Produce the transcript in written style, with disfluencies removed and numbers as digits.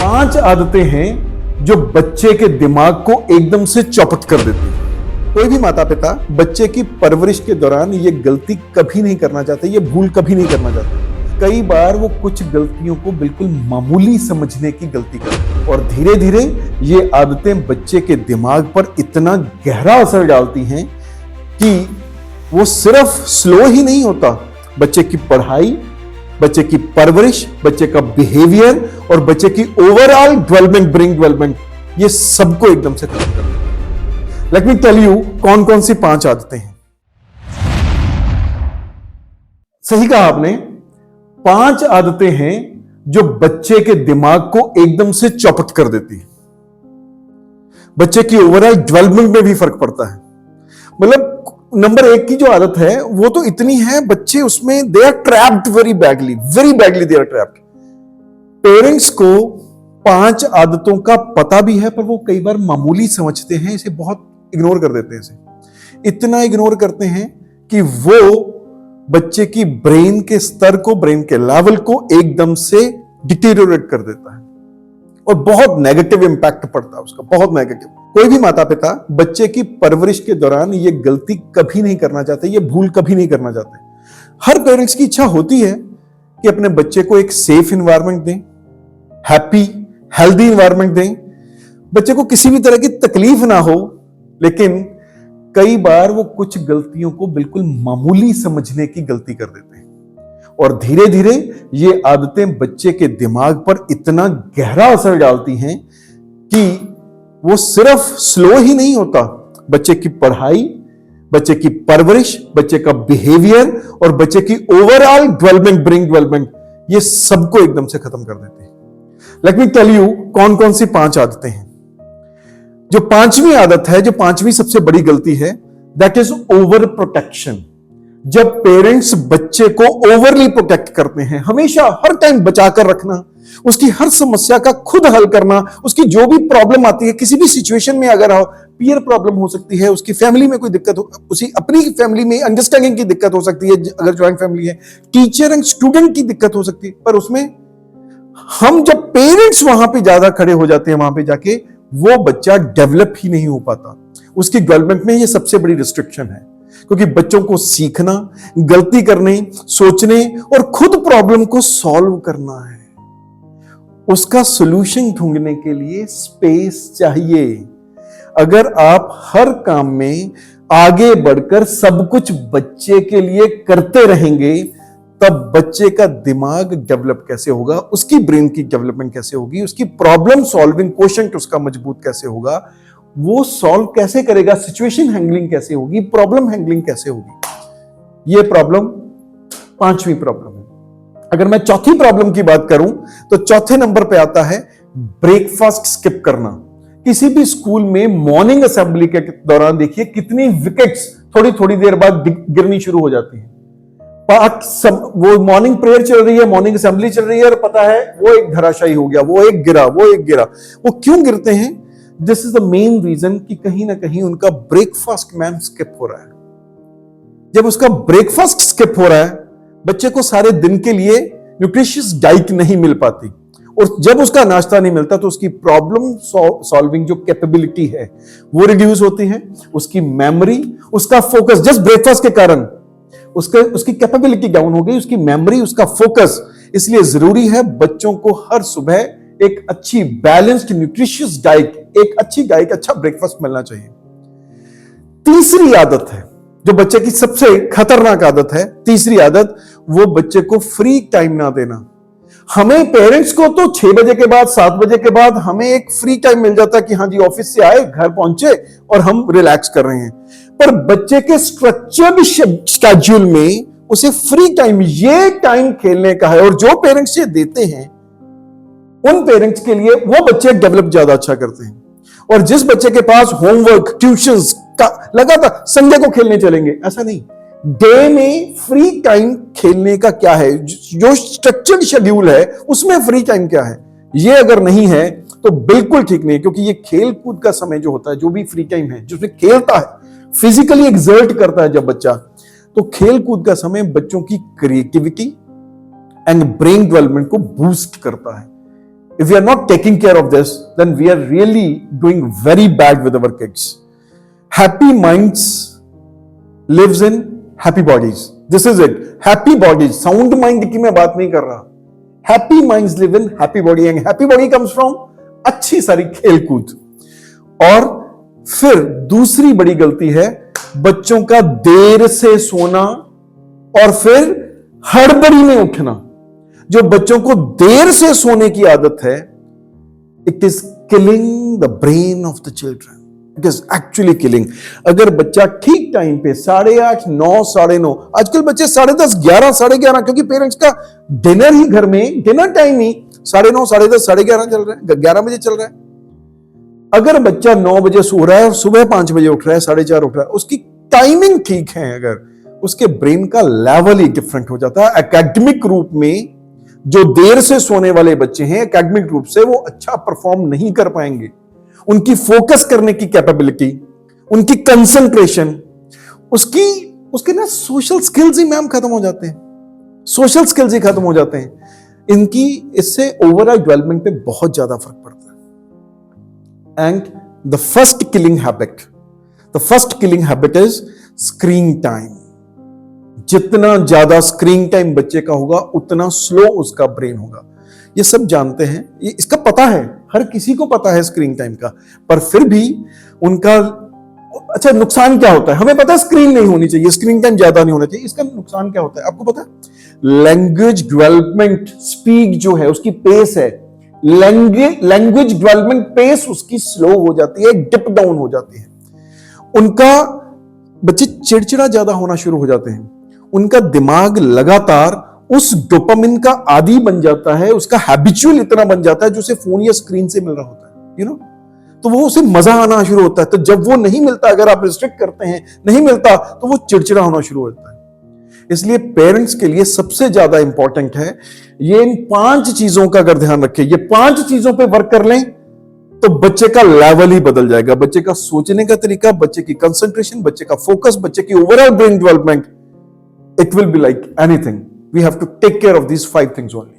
5 आदतें हैं जो बच्चे के दिमाग को एकदम से चौपट कर देती हैं। कोई भी माता पिता बच्चे की परवरिश के दौरान ये गलती कभी नहीं करना चाहते, ये भूल कभी नहीं करना चाहते। कई बार वो कुछ गलतियों को बिल्कुल मामूली समझने की गलती करते हैं और धीरे धीरे ये आदतें बच्चे के दिमाग पर इतना गहरा असर डालती हैं कि वो सिर्फ स्लो ही नहीं होता, बच्चे की पढ़ाई, बच्चे की परवरिश, बच्चे का बिहेवियर और बच्चे की ओवरऑल डेवलपमेंट, ब्रेन डेवलपमेंट, ये सबको एकदम से खत्म कर देता है। लेट मी टेल यू कौन कौन सी 5 आदतें हैं। सही कहा आपने, 5 आदतें हैं जो बच्चे के दिमाग को एकदम से चौपट कर देती है। बच्चे की ओवरऑल डेवलपमेंट में भी फर्क पड़ता है। मतलब नंबर 1 की जो आदत है वो तो इतनी है, बच्चे उसमें they are trapped very badly they are trapped. Parents को 5 आदतों का पता भी है पर वो कई बार मामूली समझते हैं, इसे बहुत इग्नोर कर देते हैं। इसे इतना इग्नोर करते हैं कि वो बच्चे की ब्रेन के स्तर को, ब्रेन के लेवल को एकदम से डिटेरियोरेट कर देता है और बहुत नेगेटिव इंपैक्ट पड़ता है उसका, बहुत नेगेटिव। कोई भी माता पिता बच्चे की परवरिश के दौरान ये गलती कभी नहीं करना चाहते, ये भूल कभी नहीं करना चाहते। हर पेरेंट्स की इच्छा होती है कि अपने बच्चे को एक सेफ एनवायरनमेंट दें, हैप्पी हेल्दी एनवायरनमेंट दें, बच्चे को किसी भी तरह की तकलीफ ना हो। लेकिन कई बार वो कुछ गलतियों को बिल्कुल मामूली समझने की गलती कर देते हैं और धीरे धीरे ये आदतें बच्चे के दिमाग पर इतना गहरा असर डालती हैं कि वो सिर्फ स्लो ही नहीं होता, बच्चे की पढ़ाई, बच्चे की परवरिश, बच्चे का बिहेवियर और बच्चे की ओवरऑल डेवलपमेंट, ब्रेन डेवलपमेंट, ये सबको एकदम से खत्म कर देते हैं। लेट मी टेल यू कौन कौन सी 5 आदतें हैं। जो 5वीं आदत है, जो 5वीं सबसे बड़ी गलती है, दैट इज ओवर प्रोटेक्शन। जब पेरेंट्स बच्चे को ओवरली प्रोटेक्ट करते हैं, हमेशा हर टाइम बचाकर रखना, उसकी हर समस्या का खुद हल करना, उसकी जो भी प्रॉब्लम आती है किसी भी सिचुएशन में, अगर पीयर प्रॉब्लम हो सकती है, उसकी फैमिली में कोई दिक्कत हो, उसी अपनी फैमिली में अंडरस्टैंडिंग की दिक्कत हो सकती है, अगर ज्वाइंट फैमिली है, टीचर एंड स्टूडेंट की दिक्कत हो सकती है, पर उसमें हम जब पेरेंट्स वहां पे ज्यादा खड़े हो जाते हैं, वहां पे जाके वो बच्चा डेवलप ही नहीं हो पाता। उसकी डेवलपमेंट में ये सबसे बड़ी रिस्ट्रिक्शन है, क्योंकि बच्चों को सीखना, गलती करने, सोचने और खुद प्रॉब्लम को सॉल्व करना है। उसका सॉल्यूशन ढूंढने के लिए स्पेस चाहिए। अगर आप हर काम में आगे बढ़कर सब कुछ बच्चे के लिए करते रहेंगे, तब बच्चे का दिमाग डेवलप कैसे होगा, उसकी ब्रेन की डेवलपमेंट कैसे होगी, उसकी प्रॉब्लम सॉल्विंग क्वोशंट उसका मजबूत कैसे होगा, वो सॉल्व कैसे करेगा, सिचुएशन हैंडलिंग कैसे होगी, प्रॉब्लम हैंडलिंग कैसे होगी। ये प्रॉब्लम 5वीं प्रॉब्लम है। अगर मैं चौथी प्रॉब्लम की बात करूं तो चौथे नंबर पे आता है ब्रेकफास्ट स्किप करना। किसी भी स्कूल में मॉर्निंग असेंबली के दौरान देखिए कितनी विकेट्स थोड़ी थोड़ी देर बाद गिरनी शुरू हो जाती हैं। वो मॉर्निंग प्रेयर चल रही है, मॉर्निंग असेंबली चल रही है और पता है वो एक धराशायी हो गया, वो एक गिरा। वो क्यों गिरते हैं? This is the main reason कि कहीं ना कहीं उनका ब्रेकफास्ट मैम स्किप हो रहा है। जब उसका ब्रेकफास्ट स्किप हो रहा है, बच्चे को सारे दिन के लिए न्यूट्रिशियस डाइट नहीं मिल पाती और जब उसका नाश्ता नहीं मिलता तो उसकी प्रॉब्लम सॉल्विंग जो कैपेबिलिटी है वो रिड्यूस होती है। उसकी मेमोरी, उसका फोकस, जस्ट ब्रेकफास्ट के कारण उसकी कैपेबिलिटी डाउन हो गई, उसकी मेमोरी, उसका फोकस। इसलिए जरूरी है बच्चों को हर सुबह एक अच्छी बैलेंस्ड न्यूट्रिशियस डाइट, एक अच्छी डाइट, अच्छा ब्रेकफास्ट मिलना चाहिए। तीसरी आदत है जो बच्चे की सबसे खतरनाक आदत है, तीसरी आदत, वो बच्चे को फ्री टाइम ना देना। हमें पेरेंट्स को तो 6 बजे के बाद, 7 बजे के बाद हमें एक फ्री टाइम मिल जाता है कि हाँ जी ऑफिस से आए, घर पहुंचे और हम रिलैक्स कर रहे हैं। पर बच्चे के स्ट्रक्चर्ड शेड्यूल में उसे फ्री टाइम, ये टाइम खेलने का है और जो पेरेंट्स ये देते हैं उन पेरेंट्स के लिए वो बच्चे डेवलप ज्यादा अच्छा करते हैं। और जिस बच्चे के पास होमवर्क, ट्यूशंस का लगातार, संडे को खेलने चलेंगे, ऐसा नहीं। डे में फ्री टाइम खेलने का क्या है, जो स्ट्रक्चर्ड शेड्यूल है उसमें फ्री टाइम क्या है, ये अगर नहीं है तो बिल्कुल ठीक नहीं। क्योंकि ये खेल कूद का समय जो होता है, जो भी फ्री टाइम है जिसमें खेलता है, फिजिकली एक्सर्ट करता है जब बच्चा, तो खेल कूद का समय बच्चों की क्रिएटिविटी एंड ब्रेन डेवलपमेंट को बूस्ट करता है। if we are not taking care of this, then we are really doing very bad with our kids. Happy minds lives in happy bodies. This is it. Happy bodies. Sound mind की मैं बात नहीं कर रहा. Happy minds live in happy body, and happy body comes from अच्छी सारी खेलकूद. और फिर दूसरी बड़ी गलती है बच्चों का देर से सोना और फिर हड़बड़ी में उठना. जो बच्चों को देर से सोने की आदत है, it is killing the brain of the children. It is actually killing. अगर बच्चा ठीक टाइम पे 8:30, 9, 9:30, आजकल बच्चे 10:30, 11, 11:30, क्योंकि पेरेंट्स का डिनर ही घर में, डिनर टाइम ही 9:30, 10:30, 11:30 चल रहा है, 11 बजे चल रहा है. अगर बच्चा 9 बजे सो रहा है और सुबह 5 बजे उठ रहा है, 4:30 उठ रहा है, उसकी टाइमिंग ठीक है, अगर उसके ब्रेन का लेवल ही डिफरेंट हो जाता है. एकेडमिक रूप में जो देर से सोने वाले बच्चे हैं, एकेडमिक रूप से वो अच्छा परफॉर्म नहीं कर पाएंगे. उनकी फोकस करने की कैपेबिलिटी, उनकी कंसंट्रेशन, उसके ना सोशल स्किल्स ही मैम खत्म हो जाते हैं. सोशल स्किल्स ही खत्म हो जाते हैं. इनकी इससे ओवरऑल डेवलपमेंट पे बहुत ज्यादा फर्क पड़ता है. And the first killing habit is screen time. जितना ज्यादा स्क्रीन टाइम बच्चे का होगा उतना स्लो उसका ब्रेन होगा. ये सब जानते हैं, ये इसका पता है, हर किसी को पता है स्क्रीन टाइम का. पर फिर भी उनका अच्छा नुकसान क्या होता है हमें पता है. स्क्रीन नहीं होनी चाहिए, स्क्रीन टाइम ज्यादा नहीं होना चाहिए. इसका नुकसान क्या होता है आपको पता है? लैंग्वेज डेवलपमेंट स्पीड जो है उसकी पेस है, लैंग्वेज डेवलपमेंट पेस उसकी स्लो हो जाती है, डिप डाउन हो जाती है. उनका बच्चे चिड़चिड़ा ज्यादा होना शुरू हो जाते हैं. उनका दिमाग लगातार उस डोपामिन का आदी बन जाता है, उसका हैबिचुअल इतना बन जाता है जो उसे फोन या स्क्रीन से मिल रहा होता है, यू नो. तो वो उसे मजा आना शुरू होता है. तो जब वो नहीं मिलता, अगर आप रिस्ट्रिक्ट करते हैं, नहीं मिलता, तो वो चिड़चिड़ा होना शुरू होता है. इसलिए पेरेंट्स के लिए सबसे ज्यादा इंपॉर्टेंट है ये इन 5 चीजों का अगर ध्यान रखें, ये 5 चीजों पे वर्क कर लें तो बच्चे का लेवल ही बदल जाएगा. बच्चे का सोचने का तरीका, बच्चे की कंसंट्रेशन, बच्चे का फोकस, बच्चे की overall brain development, it will be like anything. We have to take care of these 5 things only.